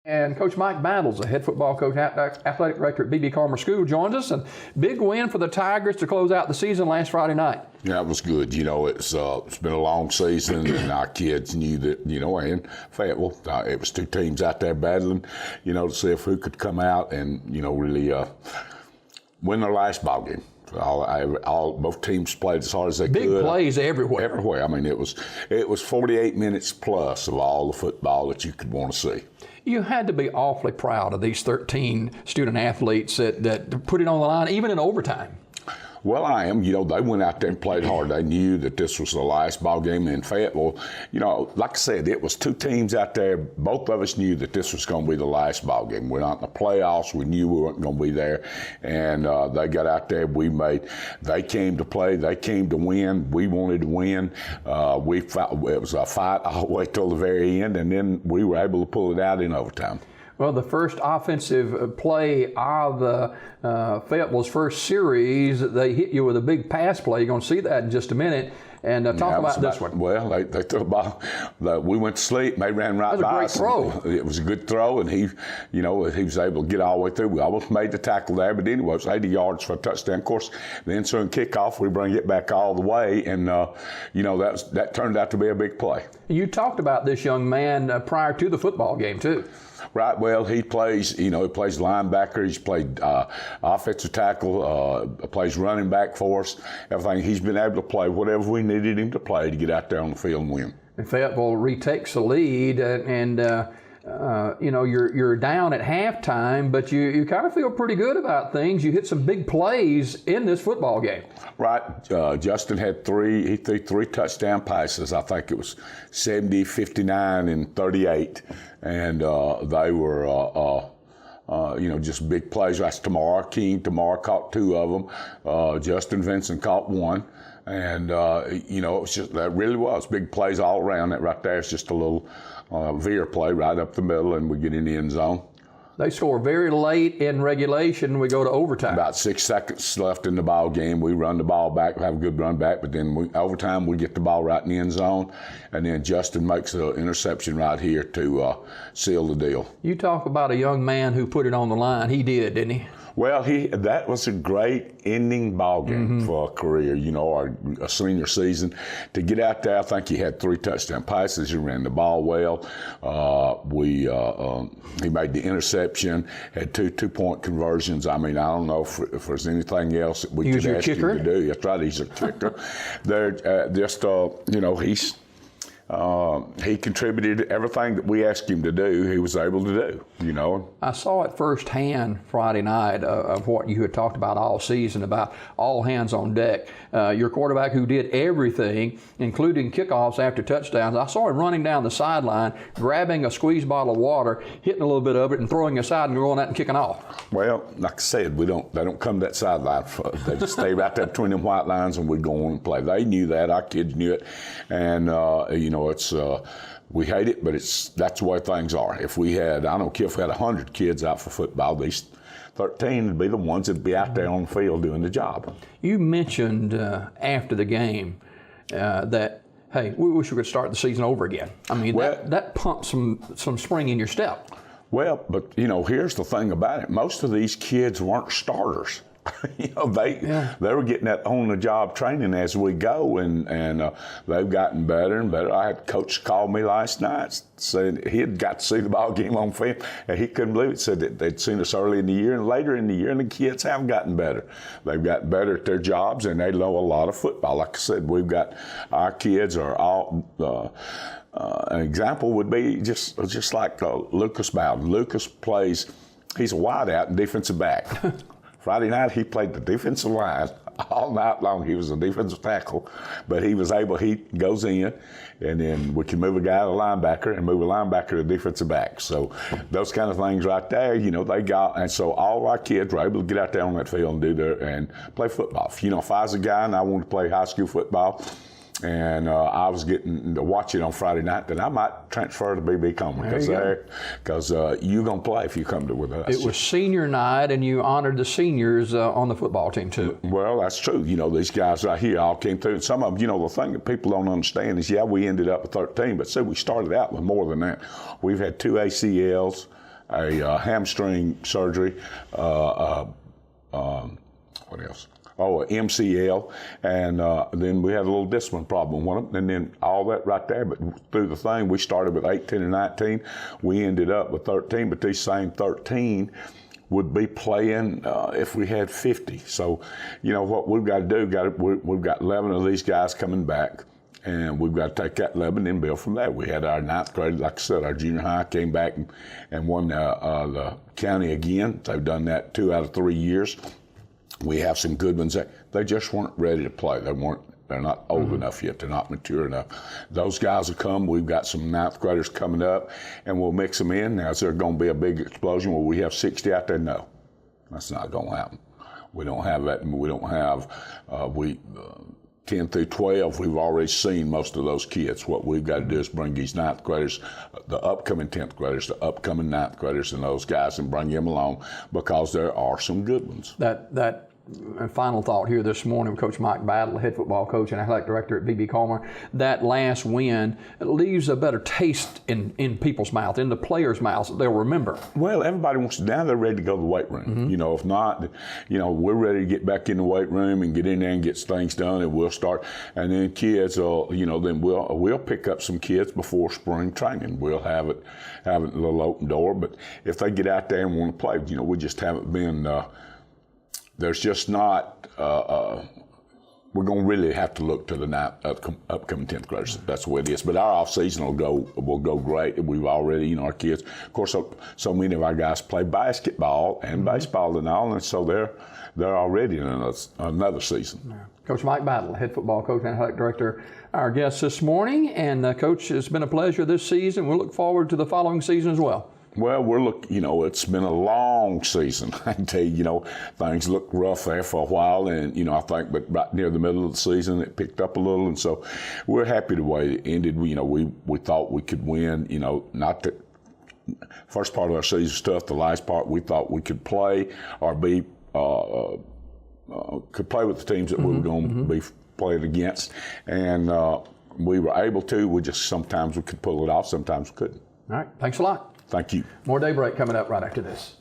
And Coach Mike Battles, the head football coach, athletic director at B.B. Carmer School, joins us. And big win for the Tigers to close out the season last Friday night. Yeah, it was good. You know, it's been a long season, and our kids knew that, you know, and Fayetteville, it was two teams out there battling, you know, to see if who could come out and, you know, really win their last ball game. Both teams played as hard as they could. Big plays everywhere. Everywhere. I mean, it was 48 minutes plus of all the football that you could want to see. You had to be awfully proud of these 13 student athletes that put it on the line, even in overtime. Well, I am. You know, they went out there and played hard. They knew that this was the last ball game in Fayetteville. You know, like I said, it was two teams out there. Both of us knew that this was going to be the last ball game. We're not in the playoffs. We knew we weren't going to be there. And they got out there. They came to play. They came to win. We wanted to win. It was a fight all the way till the very end, and then we were able to pull it out in overtime. Well, the first offensive play of Fayetteville's first series, they hit you with a big pass play. You're going to see that in just a minute. And talk about this one. Well, they threw the ball. We went to sleep. They ran right by us. That was a great throw. It was a good throw, and he was able to get all the way through. We almost made the tackle there, but anyway, it was 80 yards for a touchdown. Of course, the ensuing kickoff, we bring it back all the way, and that turned out to be a big play. You talked about this young man prior to the football game too. Right. Well, he plays linebacker. He's played offensive tackle, plays running back for us. Everything. He's been able to play whatever we needed him to play to get out there on the field and win. And Fayetteville retakes the lead, and you're down at halftime, but you kind of feel pretty good about things. You hit some big plays in this football game. Right. Justin had he threw three touchdown passes. I think it was 70, 59, and 38. And they were, just big plays. That's Tamar King. Tamar caught two of them. Justin Vincent caught one. And, that really was big plays all around. That right there is just a little veer play right up the middle, and we get in the end zone. They score very late in regulation. We go to overtime. About 6 seconds left in the ball game. We run the ball back, have a good run back, but then overtime we get the ball right in the end zone, and then Justin makes an interception right here to seal the deal. You talk about a young man who put it on the line. He did, didn't he? Well, that was a great ending ball game for a career, a senior season. To get out there, I think he had 3 touchdown passes. He ran the ball well. He made the interception, had 2 two-point conversions. I mean, I don't know if there's anything else that we could ask him to do. That's right, he's a kicker. He contributed everything that we asked him to do, he was able to do, I saw it firsthand Friday night of what you had talked about all season, about all hands on deck. Your quarterback who did everything, including kickoffs after touchdowns. I saw him running down the sideline, grabbing a squeeze bottle of water, hitting a little bit of it, and throwing it aside and going out and kicking off. Well, like I said, they don't come to that sideline. They just stay right there between them white lines, and we go on and play. They knew that. Our kids knew it. And, it's we hate it, but that's the way things are. If we had, I don't care if we had 100 kids out for football, these 13 would be the ones that'd be out there on the field doing the job. You mentioned after the game that, hey, we wish we could start the season over again. I mean, that pumped some spring in your step. Well, but here's the thing about it. Most of these kids weren't starters. They were getting that on-the-job training as we go, and they've gotten better and better. I had a coach call me last night saying he had got to see the ball game on film, and he couldn't believe it. Said that they'd seen us early in the year and later in the year, and the kids have gotten better. They've gotten better at their jobs, and they know a lot of football. Like I said, we've got our kids are all. An example would be just like Lucas Bowden. Lucas plays. He's a wideout and defensive back. Friday night, he played the defensive line all night long. He was a defensive tackle, but he goes in, and then we can move a guy to linebacker and move a linebacker to defensive back. So those kind of things right there, they got, and so all of our kids were able to get out there on that field and play football. If I was a guy and I wanted to play high school football, and I was getting to watch it on Friday night, then I might transfer to B.B. Carmer because you're going to play if you come with us. It was senior night, and you honored the seniors on the football team, too. Well, that's true. These guys right here all came through. And some of them, the thing that people don't understand is, we ended up with 13, but we started out with more than that. We've had 2 ACLs, a hamstring surgery. What else? Oh, MCL, and then we had a little discipline problem with them, and then all that right there. But through the thing, we started with 18 and 19. We ended up with 13, but these same 13 would be playing if we had 50. So, you know, what we've got to do, we've got 11 of these guys coming back, and we've got to take that 11 and build from there. We had our 9th grade, like I said, our junior high came back and won the county again. They've done that 2 out of 3 years. We have some good ones. They just weren't ready to play. They're not old enough yet. They're not mature enough. Those guys will come. We've got some 9th graders coming up, and we'll mix them in. Now, is there going to be a big explosion where we have 60 out there? No, that's not going to happen. We don't have that. We don't have 10 through 12. We've already seen most of those kids. What we've got to do is bring these 9th graders, the upcoming 10th graders, the upcoming 9th graders, and those guys, and bring them along, because there are some good ones. That final thought here this morning, Coach Mike Battle, head football coach and athletic director at B.B. Comer, that last win leaves a better taste in people's mouth, in the players' mouths. They'll remember. Well, everybody wants to, now they're ready to go to the weight room. You know, if not, you know, we're ready to get back in the weight room and get in there and get things done, and we'll start. And then kids, you know, then we'll pick up some kids before spring training. We'll have a little open door. But if they get out there and want to play, you know, we just haven't been. There's just not, we're going to really have to look to the upcoming 10th graders. That's the way it is. But our off season will go great. We've already, you know, our kids, of course, so many of our guys play basketball and baseball and all, and so they're already in another season. Yeah. Coach Mike Battle, head football coach and athletic director, our guest this morning. And Coach, it's been a pleasure this season. We look forward to the following season as well. Well, you know, it's been a long season. I can tell you, you know, things looked rough there for a while, and, you know, I think, but right near the middle of the season, it picked up a little, and so we're happy the way it ended. You know, we thought we could win, you know, not that first part of our season was tough. The last part, we thought we could play or be, could play with the teams that we were going to be playing against, and we were able to. We just, sometimes we could pull it off, sometimes we couldn't. All right, thanks a lot. Thank you. More Daybreak coming up right after this.